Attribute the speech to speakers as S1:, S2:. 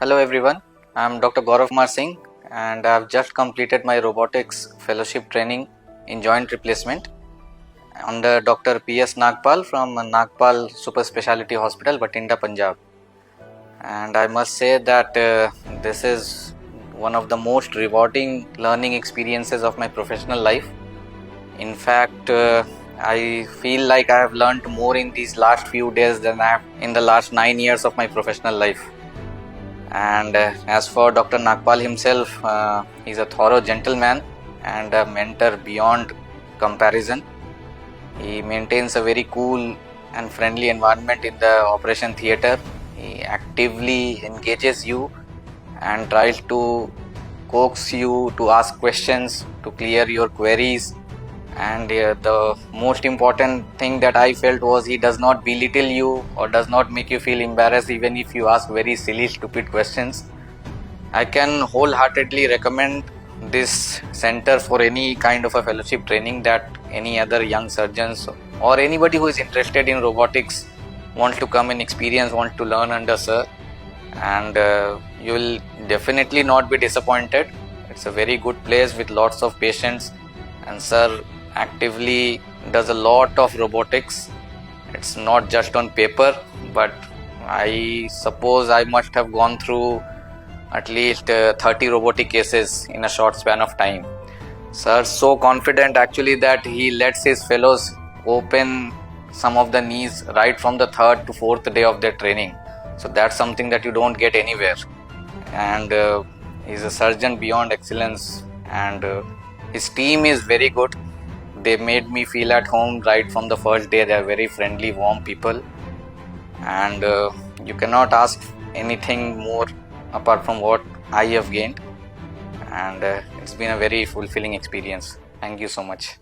S1: Hello everyone, I am Dr. Gaurav Singh and I have just completed my robotics fellowship training in joint replacement under Dr. P.S. Nagpal from Nagpal Super Speciality Hospital, Batinda, Punjab. And I must say that this is one of the most rewarding learning experiences of my professional life. In fact, I feel like I have learned more in these last few days than I have in the last 9 years of my professional life. And as for Dr. Nagpal himself, he's a thorough gentleman and a mentor beyond comparison. He maintains a very cool and friendly environment in the operation theatre. He actively engages you and tries to coax you to ask questions, to clear your queries. And the most important thing that I felt was he does not belittle you or does not make you feel embarrassed even if you ask very silly, stupid questions. I can wholeheartedly recommend this center for any kind of a fellowship training that any other young surgeons or anybody who is interested in robotics wants to come and experience, wants to learn under sir. And you will definitely not be disappointed. It's a very good place with lots of patients, and sir actively does a lot of robotics. It's not just on paper, but I suppose I must have gone through at least 30 robotic cases in a short span of time. Sir so confident actually that he lets his fellows open some of the knees right from the third to fourth day of their training. So that's something that you don't get anywhere. And he's a surgeon beyond excellence, and his team is very good. They made me feel at home right from the first day. They are very friendly, warm people, and you cannot ask anything more apart from what I have gained. And it's been a very fulfilling experience. Thank you so much.